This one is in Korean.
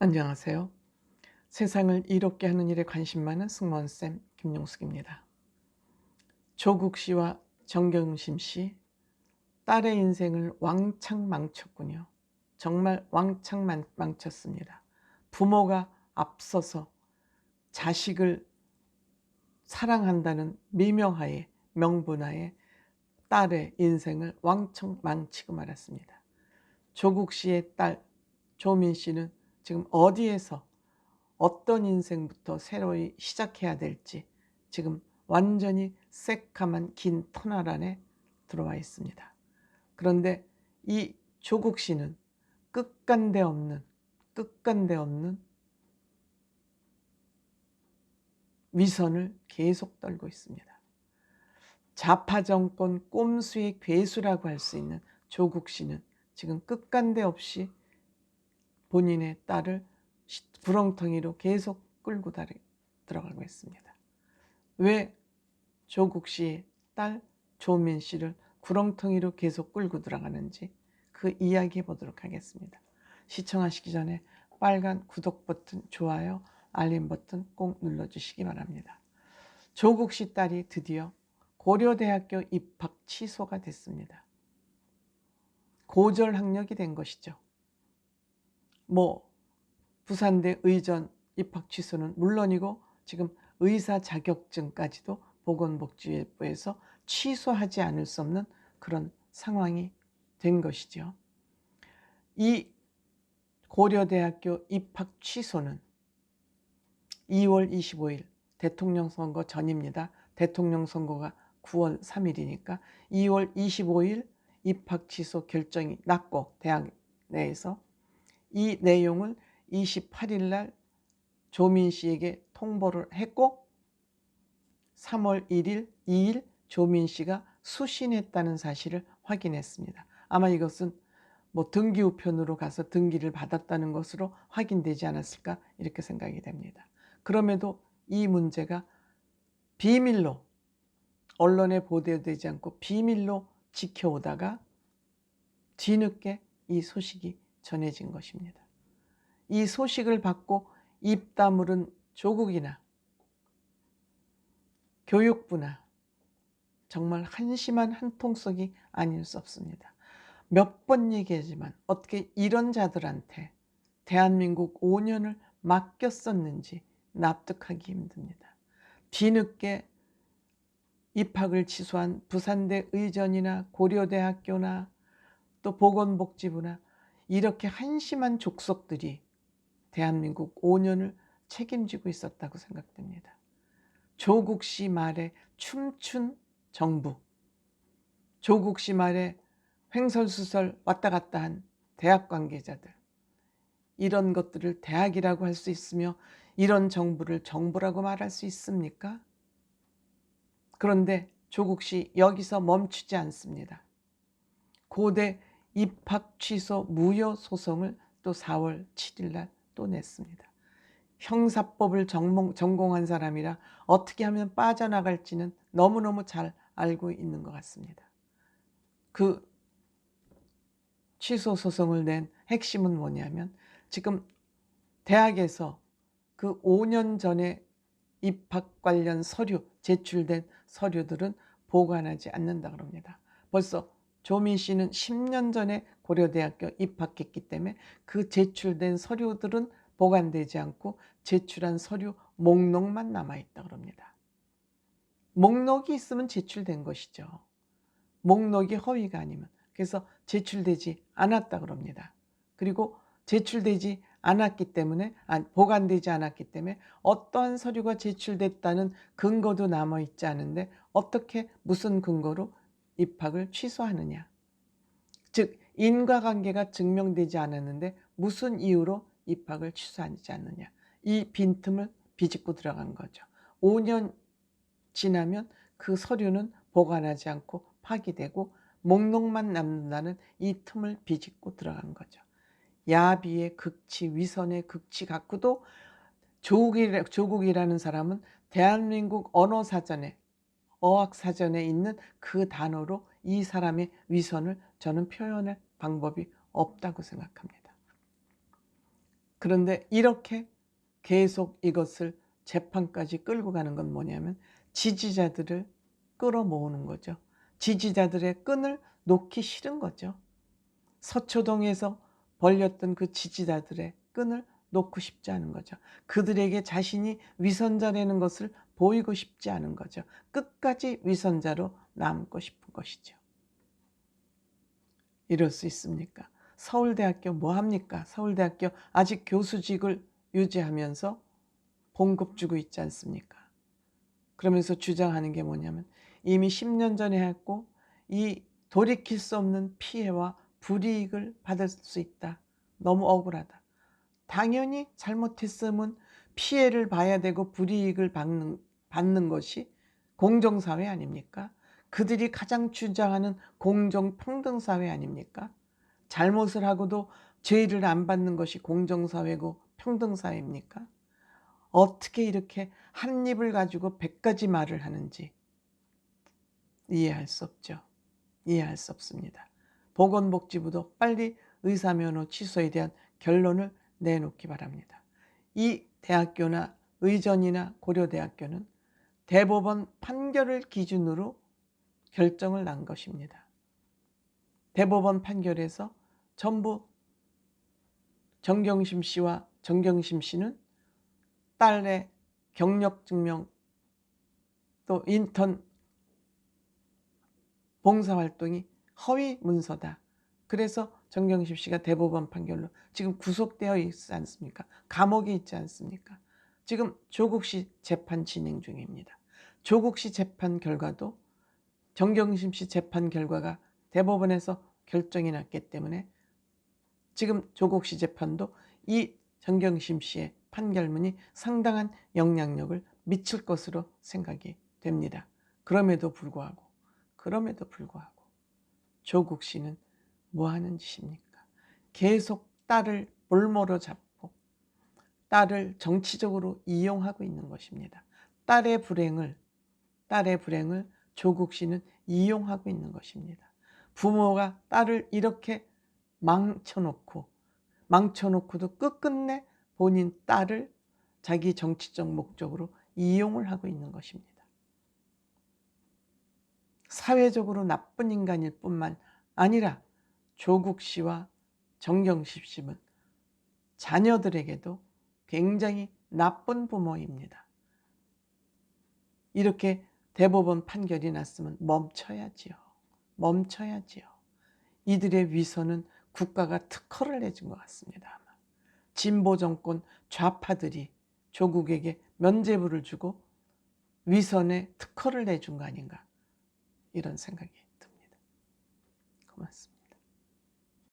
안녕하세요. 세상을 이롭게 하는 일에 관심 많은 승무원쌤 김용숙입니다. 조국 씨와 정경심 씨, 딸의 인생을 왕창 망쳤군요. 정말 왕창 망쳤습니다. 부모가 앞서서 자식을 사랑한다는 미명하에, 명분하에 딸의 인생을 왕창 망치고 말았습니다. 조국 씨의 딸 조민 씨는 지금 어디에서 어떤 인생부터 새로이 시작해야 될지 지금 완전히 새까만 긴 터널 안에 들어와 있습니다. 그런데 이 조국 씨는 끝간데 없는 위선을 계속 떨고 있습니다. 좌파 정권 꼼수의 괴수라고 할 수 있는 조국 씨는 지금 끝간데 없이 본인의 딸을 구렁텅이로 계속 끌고 들어가고 있습니다. 왜 조국 씨의 딸 조민 씨를 구렁텅이로 계속 끌고 들어가는지 그 이야기 해보도록 하겠습니다. 시청하시기 전에 빨간 구독 버튼, 좋아요, 알림 버튼 꼭 눌러주시기 바랍니다. 조국 씨 딸이 드디어 고려대학교 입학 취소가 됐습니다. 고졸학력이 된 것이죠. 부산대 의전 입학 취소는 물론이고 지금 의사 자격증까지도 보건복지부에서 취소하지 않을 수 없는 그런 상황이 된 것이죠. 이 고려대학교 입학 취소는 2월 25일 대통령 선거 전입니다. 대통령 선거가 9월 3일이니까 2월 25일 입학 취소 결정이 났고 대학 내에서 이 내용을 28일 날 조민 씨에게 통보를 했고 3월 1일, 2일 조민 씨가 수신했다는 사실을 확인했습니다. 아마 이것은 등기 우편으로 가서 등기를 받았다는 것으로 확인되지 않았을까 이렇게 생각이 됩니다. 그럼에도 이 문제가 비밀로 언론에 보도되지 않고 비밀로 지켜오다가 뒤늦게 이 소식이 전해진 것입니다. 이 소식을 받고 입 다물은 조국이나 교육부나 정말 한심한 한통속이 아닐 수 없습니다. 몇 번 얘기하지만 어떻게 이런 자들한테 대한민국 5년을 맡겼었는지 납득하기 힘듭니다. 뒤늦게 입학을 취소한 부산대 의전이나 고려대학교나 또 보건복지부나 이렇게 한심한 족속들이 대한민국 5년을 책임지고 있었다고 생각됩니다. 조국 씨 말에 춤춘 정부, 조국 씨 말에 횡설수설 왔다 갔다 한 대학 관계자들, 이런 것들을 대학이라고 할 수 있으며 이런 정부를 정부라고 말할 수 있습니까? 그런데 조국 씨 여기서 멈추지 않습니다. 고대 입학 취소 무효 소송을 또 4월 7일 날 또 냈습니다. 형사법을 전공한 사람이라 어떻게 하면 빠져나갈지는 너무너무 잘 알고 있는 것 같습니다. 그 취소 소송을 낸 핵심은 뭐냐면 지금 대학에서 그 5년 전에 입학 관련 서류, 제출된 서류들은 보관하지 않는다 그럽니다. 벌써 조민 씨는 10년 전에 고려대학교 입학했기 때문에 그 제출된 서류들은 보관되지 않고 제출한 서류 목록만 남아있다 그럽니다. 목록이 있으면 제출된 것이죠. 목록이 허위가 아니면. 그래서 제출되지 않았다 그럽니다. 그리고 제출되지 않았기 때문에, 보관되지 않았기 때문에 어떠한 서류가 제출됐다는 근거도 남아있지 않은데 어떻게 무슨 근거로 입학을 취소하느냐. 즉 인과관계가 증명되지 않았는데 무슨 이유로 입학을 취소하지 않느냐. 이 빈틈을 비집고 들어간 거죠. 5년 지나면 그 서류는 보관하지 않고 파기되고 목록만 남는다는 이 틈을 비집고 들어간 거죠. 야비의 극치, 위선의 극치 갖고도 조국이라는 사람은 대한민국 언어사전에, 어학사전에 있는 그 단어로 이 사람의 위선을 저는 표현할 방법이 없다고 생각합니다. 그런데 이렇게 계속 이것을 재판까지 끌고 가는 건 뭐냐면 지지자들을 끌어모으는 거죠. 지지자들의 끈을 놓기 싫은 거죠. 서초동에서 벌렸던 그 지지자들의 끈을 놓고 싶지 않은 거죠. 그들에게 자신이 위선자라는 것을 보이고 싶지 않은 거죠. 끝까지 위선자로 남고 싶은 것이죠. 이럴 수 있습니까? 서울대학교 뭐 합니까? 서울대학교 아직 교수직을 유지하면서 봉급 주고 있지 않습니까? 그러면서 주장하는 게 뭐냐면 이미 10년 전에 했고 이 돌이킬 수 없는 피해와 불이익을 받을 수 있다. 너무 억울하다. 당연히 잘못했으면 피해를 봐야 되고 불이익을 받는 것이 공정사회 아닙니까? 그들이 가장 주장하는 공정평등사회 아닙니까? 잘못을 하고도 죄를 안 받는 것이 공정사회고 평등사회입니까? 어떻게 이렇게 한 입을 가지고 100가지 말을 하는지 이해할 수 없죠. 이해할 수 없습니다. 보건복지부도 빨리 의사면허 취소에 대한 결론을 내놓기 바랍니다. 이 대학교나 의전이나 고려대학교는 대법원 판결을 기준으로 결정을 난 것입니다. 대법원 판결에서 전부 정경심 씨와 정경심 씨는 딸의 경력증명 또 인턴 봉사활동이 허위 문서다. 그래서 정경심 씨가 대법원 판결로 지금 구속되어 있지 않습니까? 감옥에 있지 않습니까? 지금 조국 씨 재판 진행 중입니다. 조국 씨 재판 결과도 정경심 씨 재판 결과가 대법원에서 결정이 났기 때문에 지금 조국 씨 재판도 이 정경심 씨의 판결문이 상당한 영향력을 미칠 것으로 생각이 됩니다. 그럼에도 불구하고 조국 씨는 뭐 하는 짓입니까? 계속 딸을 볼모로 잡고 딸을 정치적으로 이용하고 있는 것입니다. 딸의 불행을 조국 씨는 이용하고 있는 것입니다. 부모가 딸을 이렇게 망쳐놓고도 끝끝내 본인 딸을 자기 정치적 목적으로 이용을 하고 있는 것입니다. 사회적으로 나쁜 인간일 뿐만 아니라 조국 씨와 정경심 씨는 자녀들에게도 굉장히 나쁜 부모입니다. 이렇게 대법원 판결이 났으면 멈춰야지요. 이들의 위선은 국가가 특허를 내준 것 같습니다. 아마. 진보 정권 좌파들이 조국에게 면죄부를 주고 위선에 특허를 내준 거 아닌가 이런 생각이 듭니다. 고맙습니다.